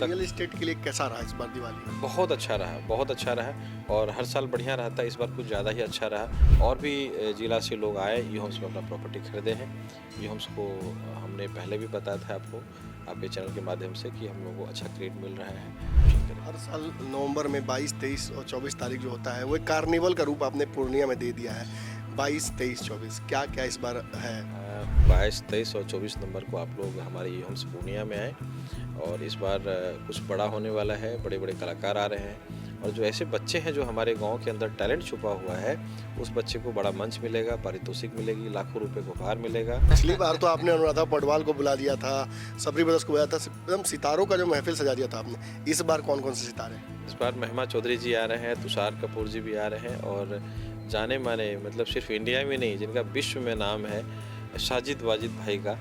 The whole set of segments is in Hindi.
तक। रियल एस्टेट के लिए कैसा रहा इस बार दिवाली में? बहुत अच्छा रहा, बहुत अच्छा रहा और हर साल बढ़िया रहता है, इस बार कुछ ज़्यादा ही अच्छा रहा। और भी ज़िला से लोग आए ई होम्स में अपना प्रॉपर्टी खरीदे हैं। ई होम्स को हमने पहले भी बताया था आपको, आपके चैनल के माध्यम से कि हम लोगों को अच्छा क्रेडिट मिल रहा है। हर साल नवंबर में 22, 23 और 24 तारीख जो होता है वो एक कार्निवल का रूप आपने पूर्णिया में दे दिया है। 22, 23, 24 क्या क्या इस बार है? 22, 23 और 24 नंबर को आप लोग हमारे ई होम्स पूर्णिया में आए और इस बार कुछ बड़ा होने वाला है, बड़े बड़े कलाकार आ रहे हैं और जो ऐसे बच्चे हैं जो हमारे गांव के अंदर टैलेंट छुपा हुआ है, उस बच्चे को बड़ा मंच मिलेगा, पारितोषिक मिलेगी, लाखों रुपए को उपहार मिलेगा। पिछली बार तो आपने अनुराधा पौडवाल को बुला दिया था, सबरी ब्रदर्स को बुलाया था, एकदम सितारों का जो महफिल सजा दिया था आपने। इस बार कौन कौन से सितारे हैं? इस बार महिमा चौधरी जी आ रहे हैं, तुषार कपूर जी भी आ रहे हैं और जाने माने मतलब सिर्फ इंडिया में नहीं, जिनका विश्व में नाम है, साजिद वाजिद भाई का,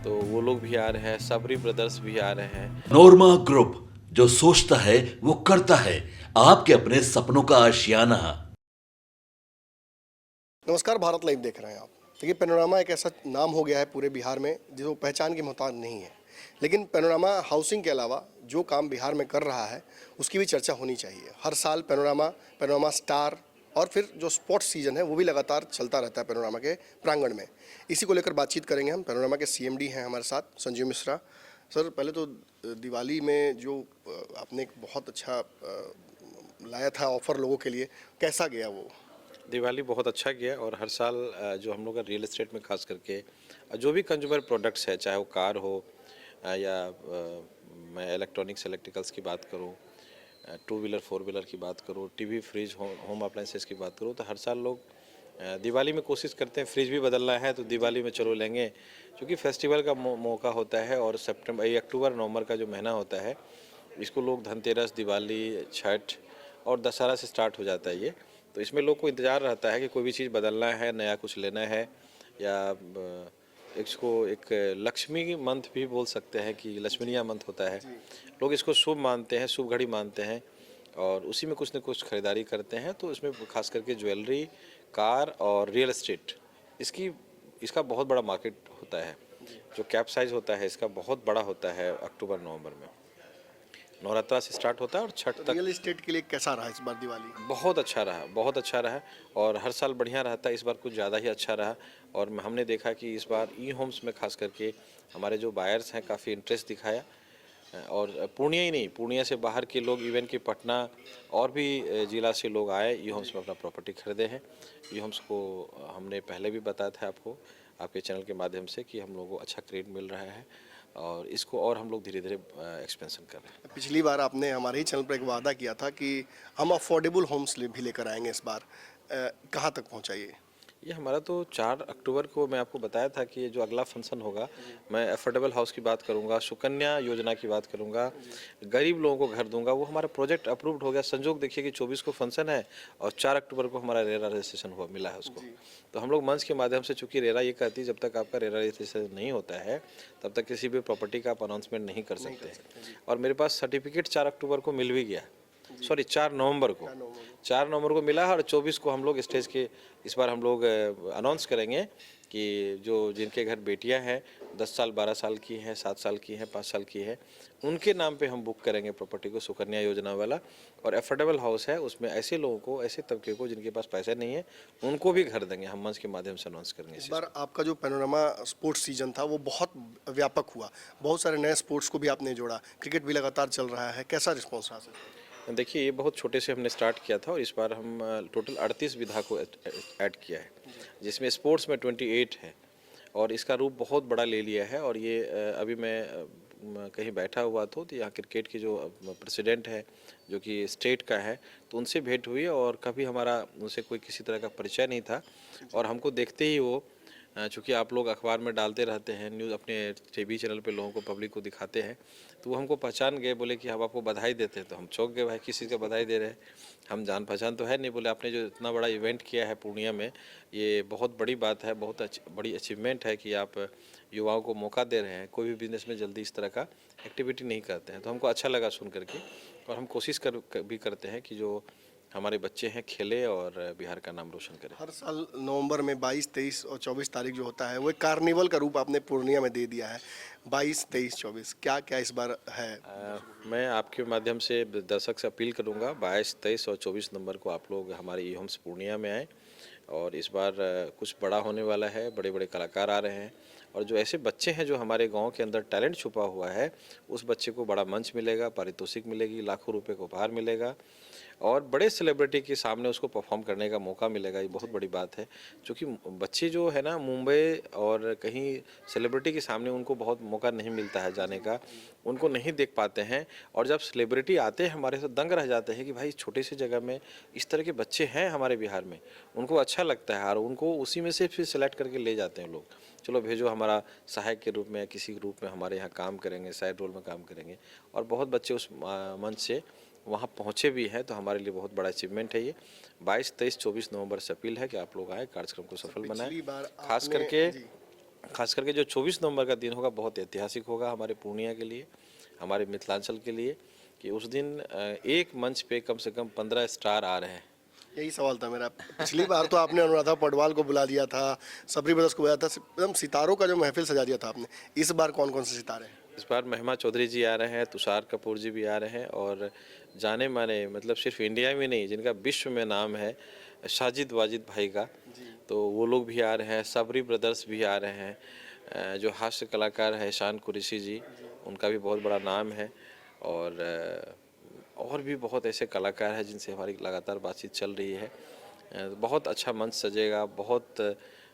तो वो लोग भी आ रहे हैं, सबरी ब्रदर्स भी आ रहे हैं। नोरमा ग्रुप, जो सोचता है वो करता है, आपके अपने सपनों का आशियाना। नमस्कार, भारत लाइव देख रहे हैं आप। देखिए, पैनोरामा एक ऐसा नाम हो गया है पूरे बिहार में जो पहचान की मोहताज नहीं है, लेकिन पैनोरामा हाउसिंग के अलावा जो काम बिहार में कर रहा है उसकी भी चर्चा होनी चाहिए। हर साल पैनोरामा, पैनोरामा स्टार और फिर जो स्पोर्ट्स सीजन है वो भी लगातार चलता रहता है पैनोरामा के प्रांगण में। इसी को लेकर बातचीत करेंगे हम। पैनोरामा के सीएमडी हैं हमारे साथ, संजीव मिश्रा। सर, पहले तो दिवाली में जो आपने एक बहुत अच्छा लाया था ऑफर लोगों के लिए, कैसा गया वो? दिवाली बहुत अच्छा गया और हर साल जो हम लोग का रियल एस्टेट में खास करके जो भी कंज्यूमर प्रोडक्ट्स है, चाहे वो कार हो या मैं इलेक्ट्रॉनिक्स इलेक्ट्रिकल्स की बात करूं, टू व्हीलर फोर व्हीलर की बात करूं, टीवी फ्रिज होम अप्लायंसेस की बात करूं, तो हर साल लोग दिवाली में कोशिश करते हैं फ्रिज भी बदलना है तो दिवाली में चलो लेंगे, क्योंकि फेस्टिवल का मौका होता है और सितंबर ये अक्टूबर नवंबर का जो महीना होता है, इसको लोग धनतेरस, दिवाली, छठ और दशहरा से स्टार्ट हो जाता है ये। तो इसमें लोग को इंतज़ार रहता है कि कोई भी चीज़ बदलना है, नया कुछ लेना है या इसको एक लक्ष्मी मंथ भी बोल सकते हैं कि लक्ष्मीनिया मंथ होता है। लोग इसको शुभ मानते हैं, शुभ घड़ी मानते हैं और उसी में कुछ न कुछ खरीदारी करते हैं। तो इसमें खास करके ज्वेलरी, कार और रियल एस्टेट, इसका बहुत बड़ा मार्केट होता है। जो कैप साइज़ होता है इसका बहुत बड़ा होता है। अक्टूबर नवंबर में नवरात्रा से स्टार्ट होता है और छठ तक। रियल एस्टेट के लिए कैसा रहा इस बार दिवाली? बहुत अच्छा रहा, बहुत अच्छा रहा और हर साल बढ़िया रहता है, इस बार कुछ ज़्यादा ही अच्छा रहा। और हमने देखा कि इस बार ई होम्स में खास करके हमारे जो बायर्स हैं काफ़ी इंटरेस्ट दिखाया और पूर्णिया ही नहीं, पूर्णिया से बाहर के लोग, इवन कि पटना और भी ज़िला से लोग आए ई होम्स में अपना प्रॉपर्टी खरीदे हैं। ई होम्स को हमने पहले भी बताया था आपको, आपके चैनल के माध्यम से, कि हम लोगों को अच्छा क्रेडिट मिल रहा है और इसको और हम लोग धीरे धीरे एक्सपेंशन कर रहे हैं। पिछली बार आपने हमारे ही चैनल पर एक वादा किया था कि हम अफोर्डेबल होम्स भी लेकर आएंगे इस बार। कहाँ तक पहुँचा ये? ये हमारा तो 4 अक्टूबर को मैं आपको बताया था कि ये जो अगला फंक्शन होगा, मैं अफोर्डेबल हाउस की बात करूंगा, सुकन्या योजना की बात करूंगा, गरीब लोगों को घर दूंगा। वो हमारा प्रोजेक्ट अप्रूव्ड हो गया। संजोग देखिए कि 24 को फंक्शन है और 4 अक्टूबर को हमारा रेरा रजिस्ट्रेशन हुआ मिला है उसको। तो हम लोग मंच के माध्यम से, चूँकि रेरा ये कहती है जब तक आपका रेरा रजिस्ट्रेशन नहीं होता है तब तक किसी भी प्रॉपर्टी का आप अनाउंसमेंट नहीं कर सकते। और मेरे पास सर्टिफिकेट 4 अक्टूबर को मिल भी गया, सॉरी 4 नवंबर को, 4 नवंबर को मिला है और 24 को हम लोग स्टेज के इस बार हम लोग अनाउंस करेंगे कि जो जिनके घर बेटियां हैं, 10 साल 12 साल की हैं, 7 साल की हैं, 5 साल की हैं, उनके नाम पे हम बुक करेंगे प्रॉपर्टी को, सुकन्या योजना वाला। और अफोर्डेबल हाउस है, उसमें ऐसे लोगों को, ऐसे तबके को जिनके पास पैसे नहीं है, उनको भी घर देंगे। हम मंच के माध्यम से अनाउंस करेंगे। इस बार आपका जो पैनोरामा स्पोर्ट्स सीजन था वो बहुत व्यापक हुआ, बहुत सारे नए स्पोर्ट्स को भी आपने जोड़ा, क्रिकेट भी लगातार चल रहा है, कैसा रिस्पॉन्स रहा सर? देखिए, ये बहुत छोटे से हमने स्टार्ट किया था और इस बार हम टोटल 38 विधा को ऐड किया है, जिसमें स्पोर्ट्स में 28 है और इसका रूप बहुत बड़ा ले लिया है। और ये अभी मैं कहीं बैठा हुआ था तो यहाँ क्रिकेट के जो प्रेसिडेंट है, जो कि स्टेट का है, तो उनसे भेंट हुई और कभी हमारा उनसे कोई किसी तरह का परिचय नहीं था। और हमको देखते ही वो, चूँकि आप लोग अखबार में डालते रहते हैं, न्यूज़ अपने टीवी चैनल पे लोगों को, पब्लिक को दिखाते हैं, तो वो हमको पहचान गए, बोले कि हम आपको बधाई देते हैं। तो हम चौंक गए, भाई किसी का बधाई दे रहे हैं, हम जान पहचान तो है नहीं। बोले आपने जो इतना बड़ा इवेंट किया है पूर्णिया में, ये बहुत बड़ी बात है, बहुत बड़ी अचीवमेंट है कि आप युवाओं को मौका दे रहे हैं। कोई भी बिजनेस में जल्दी इस तरह का एक्टिविटी नहीं करते हैं, तो हमको अच्छा लगा सुन करके। और हम कोशिश भी करते हैं कि जो हमारे बच्चे हैं खेले और बिहार का नाम रोशन करें। हर साल नवंबर में 22, 23 और 24 तारीख जो होता है वो एक कार्निवल का रूप आपने पूर्णिया में दे दिया है। 22, 23, 24 क्या क्या इस बार है? मैं आपके माध्यम से दर्शक से अपील करूंगा 22, 23 और 24 नंबर को आप लोग हमारे ई होम्स पूर्णिया में आएँ और इस बार कुछ बड़ा होने वाला है, बड़े बड़े कलाकार आ रहे हैं और जो ऐसे बच्चे हैं जो हमारे गांव के अंदर टैलेंट छुपा हुआ है, उस बच्चे को बड़ा मंच मिलेगा, पारितोषिक मिलेगी, लाखों रुपए को उपहार मिलेगा और बड़े सेलिब्रिटी के सामने उसको परफॉर्म करने का मौका मिलेगा। ये बहुत बड़ी बात है, क्योंकि बच्चे जो है ना मुंबई और कहीं सेलिब्रिटी के सामने उनको बहुत मौका नहीं मिलता है जाने का, उनको नहीं देख पाते हैं और जब सेलिब्रिटी आते हैं हमारे साथ दंग रह जाते हैं कि भाई छोटे से जगह में इस तरह के बच्चे हैं हमारे बिहार में, उनको अच्छा लगता है और उनको उसी में से फिर सेलेक्ट करके ले जाते हैं लोग। चलो भेजो, हमारा सहायक के रूप में या किसी रूप में हमारे यहाँ काम करेंगे, साइड रोल में काम करेंगे और बहुत बच्चे उस मंच से वहाँ पहुँचे भी हैं, तो हमारे लिए बहुत बड़ा अचीवमेंट है ये। 22, 23, 24 नवंबर से अपील है कि आप लोग आए, कार्यक्रम को सफल पिछली बार बनाएं। आपने खास करके जो 24 नवंबर का दिन होगा बहुत ऐतिहासिक होगा हमारे पूर्णिया के लिए, हमारे मिथिलांचल के लिए, कि उस दिन एक मंच पे कम से कम 15 स्टार आ रहे हैं। यही सवाल था मेरा। पिछली बार तो आपने अनुराधा पौडवाल को बुला दिया था, सबरी ब्रदर्स को बुलाया था, एकदम सितारों का जो महफिल सजा दिया था आपने। इस बार कौन कौन से सितारे हैं? इस बार महिमा चौधरी जी आ रहे हैं, तुषार कपूर जी भी आ रहे हैं और जाने माने मतलब सिर्फ इंडिया में नहीं जिनका विश्व में नाम है, साजिद वाजिद भाई का, तो वो लोग भी आ रहे हैं। सबरी ब्रदर्स भी आ रहे हैं, जो हास्य कलाकार है शान कुरैशी जी, उनका भी बहुत बड़ा नाम है और भी बहुत ऐसे कलाकार हैं जिनसे हमारी लगातार बातचीत चल रही है। बहुत अच्छा मंच सजेगा, बहुत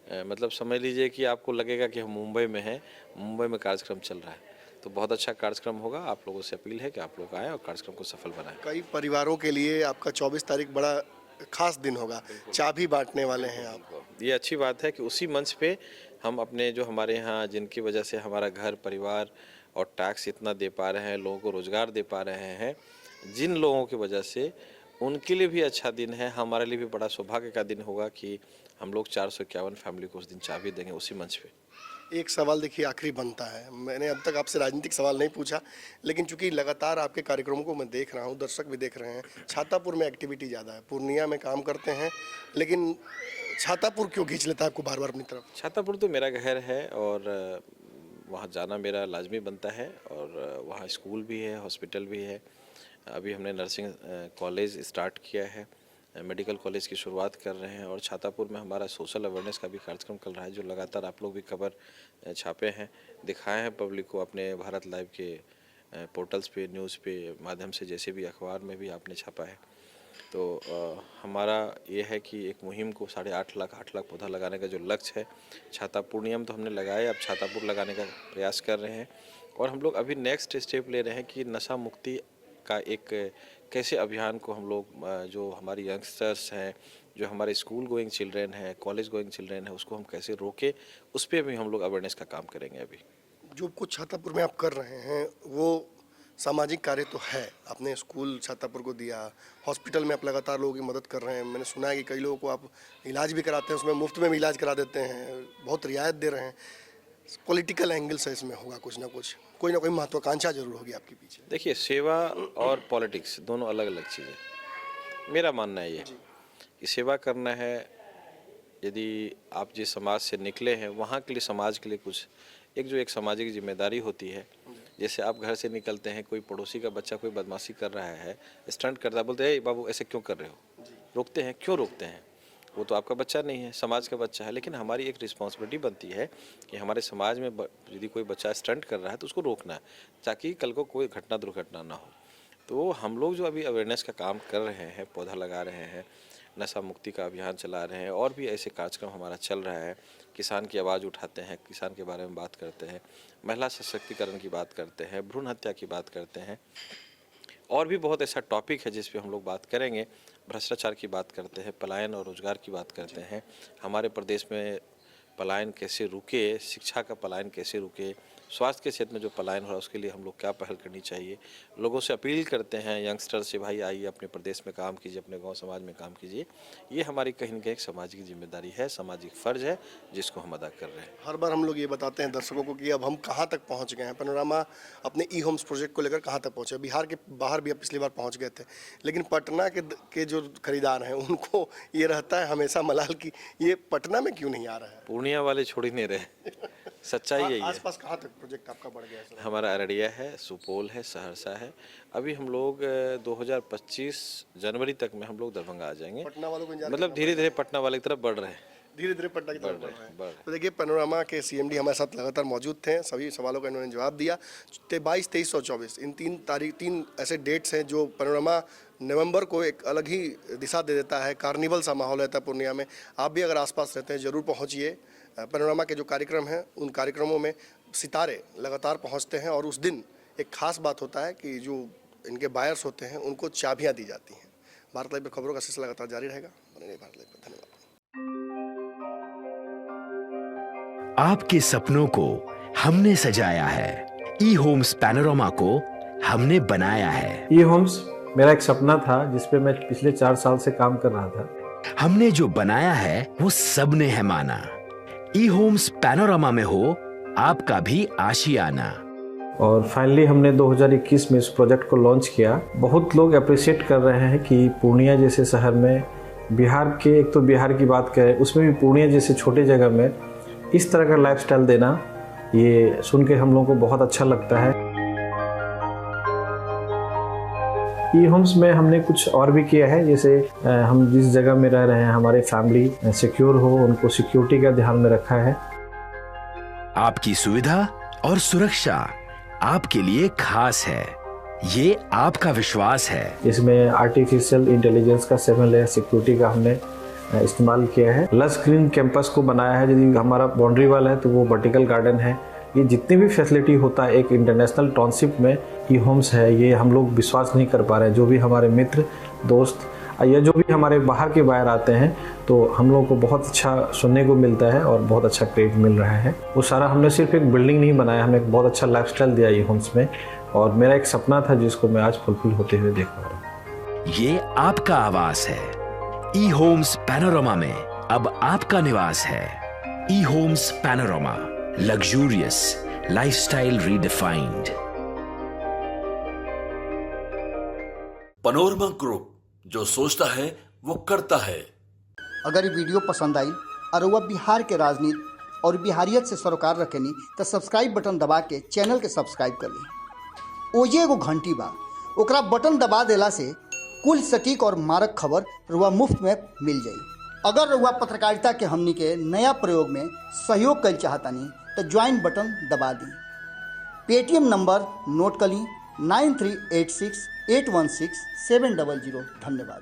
मतलब समझ लीजिए कि आपको लगेगा कि हम मुंबई में हैं, मुंबई में कार्यक्रम चल रहा है। तो बहुत अच्छा कार्यक्रम होगा, आप लोगों से अपील है कि आप लोग आएँ और कार्यक्रम को सफल बनाएं। कई परिवारों के लिए आपका 24 तारीख बड़ा खास दिन होगा, चाबी बांटने वाले हैं आप। ये अच्छी बात है कि उसी मंच पे हम अपने जो हमारे यहाँ जिनकी वजह से हमारा घर परिवार और टैक्स इतना दे पा रहे हैं, लोगों को रोज़गार दे पा रहे हैं, जिन लोगों की वजह से उनके लिए भी अच्छा दिन है, हमारे लिए भी बड़ा सौभाग्य का दिन होगा कि हम लोग 451 फैमिली को उस दिन चाबी देंगे उसी मंच पे। एक सवाल देखिए आखिरी बनता है, मैंने अब तक आपसे राजनीतिक सवाल नहीं पूछा, लेकिन चूंकि लगातार आपके कार्यक्रमों को मैं देख रहा हूँ, दर्शक भी देख रहे हैं, छातापुर में एक्टिविटी ज़्यादा है, पूर्णिया में काम करते हैं, लेकिन छातापुर क्यों खींच लेता है आपको बार बार अपनी तरफ? छातापुर तो मेरा घर है और वहाँ जाना मेरा लाजमी बनता है और वहाँ स्कूल भी है, हॉस्पिटल भी है। अभी हमने नर्सिंग कॉलेज स्टार्ट किया है, मेडिकल कॉलेज की शुरुआत कर रहे हैं और छातापुर में हमारा सोशल अवेयरनेस का भी कार्यक्रम चल रहा है, जो लगातार आप लोग भी खबर छापे हैं, दिखाए हैं पब्लिक को अपने भारत लाइव के पोर्टल्स पे, न्यूज़ पे माध्यम से, जैसे भी अखबार में भी आपने छापा है। तो हमारा ये है कि एक मुहिम को 8.5 लाख 8 लाख पौधा लगाने का जो लक्ष्य है, छातापुर तो हमने लगाए, अब छातापुर लगाने का प्रयास कर रहे हैं और हम लोग अभी नेक्स्ट स्टेप ले रहे हैं कि नशा मुक्ति का एक कैसे अभियान को हम लोग जो हमारी यंगस्टर्स हैं, जो हमारे स्कूल गोइंग चिल्ड्रेन हैं, कॉलेज गोइंग चिल्ड्रेन हैं, उसको हम कैसे रोके, उस पर भी हम लोग अवेयरनेस का काम करेंगे। अभी जो कुछ छातापुर में आप कर रहे हैं वो सामाजिक कार्य तो है, आपने स्कूल छातापुर को दिया, हॉस्पिटल में आप लगातार लोगों की मदद कर रहे हैं, मैंने सुना है कि कई लोगों को आप इलाज भी कराते हैं, उसमें मुफ्त में भी इलाज करा देते हैं, बहुत रियायत दे रहे हैं। पॉलिटिकल एंगल से इसमें होगा कुछ ना कुछ, कोई ना कोई महत्वाकांक्षा जरूर होगी आपके पीछे। देखिए, सेवा और पॉलिटिक्स दोनों अलग अलग चीज़ें, मेरा मानना है ये कि सेवा करना है, यदि आप जिस समाज से निकले हैं वहाँ के लिए, समाज के लिए कुछ एक सामाजिक जिम्मेदारी होती है। जैसे आप घर से निकलते हैं, कोई पड़ोसी का बच्चा कोई बदमाशी कर रहा है, स्टंट करता है, बोलते हैं बाबू ऐसे क्यों कर रहे हो, रोकते हैं, क्यों रोकते हैं? वो तो आपका बच्चा नहीं है, समाज का बच्चा है। लेकिन हमारी एक रिस्पॉन्सिबिलिटी बनती है कि हमारे समाज में यदि कोई बच्चा स्टंट कर रहा है तो उसको रोकना है, ताकि कल को कोई घटना दुर्घटना ना हो। तो हम लोग जो अभी अवेयरनेस का काम कर रहे हैं, पौधा लगा रहे हैं, नशा मुक्ति का अभियान चला रहे हैं और भी ऐसे कार्यक्रम हमारा चल रहा है, किसान की आवाज़ उठाते हैं, किसान के बारे में बात करते हैं, महिला सशक्तिकरण की बात करते हैं, भ्रूण हत्या की बात करते हैं और भी बहुत ऐसा टॉपिक है जिस पे हम लोग बात करेंगे। भ्रष्टाचार की बात करते हैं, पलायन और रोजगार की बात करते हैं, हमारे प्रदेश में पलायन कैसे रुके, शिक्षा का पलायन कैसे रुके, स्वास्थ्य के क्षेत्र में जो पलायन हो रहा है उसके लिए हम लोग क्या पहल करनी चाहिए। लोगों से अपील करते हैं यंगस्टर से, भाई आइए अपने प्रदेश में काम कीजिए, अपने गांव समाज में काम कीजिए। ये हमारी कहीं न कहीं एक सामाजिक जिम्मेदारी है, सामाजिक फ़र्ज है जिसको हम अदा कर रहे हैं। हर बार हम लोग ये बताते हैं दर्शकों को कि अब हम कहाँ तक पहुँच गए हैं। पैनोरामा अपने ई होम्स प्रोजेक्ट को लेकर कहाँ तक पहुँचे। बिहार के बाहर भी अब पिछली बार पहुँच गए थे, लेकिन पटना के जो खरीदार हैं उनको ये रहता है हमेशा मलाल की ये पटना में क्यों नहीं आ रहा है। पूर्णिया वाले छोड़ ही नहीं रहे, सच्चाई यही है। आसपास कहाँ तक प्रोजेक्ट आपका बढ़ गया है सर? हमारा अररिया है, सुपौल है, सहरसा है। अभी हम लोग 2025 जनवरी तक में हम लोग दरभंगा आ जाएंगे। पटना वालों को इंतजार मतलब धीरे धीरे पटना वाले की तरफ बढ़ रहे हैं। धीरे धीरे पटना की तरफ बढ़ रहे हैं। बढ़ तो देखिए पैनोरामा के सीएमडी हमारे साथ लगातार मौजूद थे, सभी सवालों का इन्होंने जवाब दिया। 22, 23 और 24 इन 3 ऐसे डेट्स हैं जो पैनोरामा नवंबर को एक अलग ही दिशा दे देता है। कार्निवल सा माहौल रहता है पूर्णिया में। आप भी अगर आसपास रहते हैं ज़रूर पहुंचिए। पैनोरामा के जो कार्यक्रम हैं उन कार्यक्रमों में सितारे लगातार पहुंचते हैं और उस दिन एक खास बात होता है कि जो इनके बायर्स होते हैं उनको चाबियां दी जाती हैं। भारत लाइव पर खबरों का सिलसिला लगातार जारी रहेगा। बने रहिए भारत लाइव पर। धन्यवाद। आपके सपनों को हमने सजाया है, ई होम्स पैनोरामा को हमने बनाया है। ई होम्स मेरा एक सपना था जिस पे मैं पिछले 4 साल से काम कर रहा था। हमने जो बनाया है वो सबने है माना। ई होम्स पैनोरामा में हो आपका भी आशियाना। और फाइनली हमने 2021 में इस प्रोजेक्ट को लॉन्च किया। बहुत लोग अप्रिशिएट कर रहे हैं कि पूर्णिया जैसे शहर में, बिहार के, एक तो बिहार की बात करें उसमें भी पूर्णिया जैसे छोटे जगह में इस तरह का लाइफस्टाइल देना, ये सुन के हम लोगों को बहुत अच्छा लगता है। ई होम्स में हमने कुछ और भी किया है, जैसे हम जिस जगह में रह रहे हैं हमारे फैमिली सिक्योर हो, उनको सिक्योरिटी का ध्यान में रखा है। आपकी सुविधा और सुरक्षा आपके लिए खास है, ये आपका विश्वास है। इसमें आर्टिफिशियल इंटेलिजेंस का 7 लेयर सिक्योरिटी का हमने इस्तेमाल किया है। लश ग्रीन कैंपस को बनाया है। यदि हमारा बाउंड्री वाल है तो वो वर्टिकल गार्डन है। ये जितनी भी फैसिलिटी होता है एक इंटरनेशनल टाउनशिप में ई होम्स है, ये हम लोग विश्वास नहीं कर पा रहे हैं। जो भी हमारे मित्र दोस्त या जो भी हमारे बाहर के बाहर आते हैं तो हम लोगों को बहुत अच्छा सुनने को मिलता है और बहुत अच्छा क्रेडिट मिल रहा है। वो सारा हमने सिर्फ एक बिल्डिंग नहीं बनाया, हमने एक बहुत अच्छा लाइफस्टाइल दिया ई होम्स में, और मेरा एक सपना था जिसको मैं आज फुलफिल होते हुए देख पा रहा हूँ। ये आपका आवास है। ई होम्स पैनोरामा में अब आपका निवास है। E Homes Panorama, luxurious lifestyle redefined. Panorama group, जो सोचता है वो करता है। अगर ये वीडियो पसंद आई और वह बिहार के राजनीति और बिहारियत से सरोकार रखेनी तो सब्सक्राइब बटन दबा के चैनल के सब्सक्राइब कर ली। ओजे एगो घंटी बा, ओकरा बटन दबा देला से कुल सटीक और मारक खबर रुआ मुफ्त में मिल जाई। अगर रुआ पत्रकारिता के हमनी के नया प्रयोग में सहयोग कर चाहतानी तो ज्वाइन बटन दबा दी। पेटीएम नंबर नोट कर ली 9386 816 700। धन्यवाद।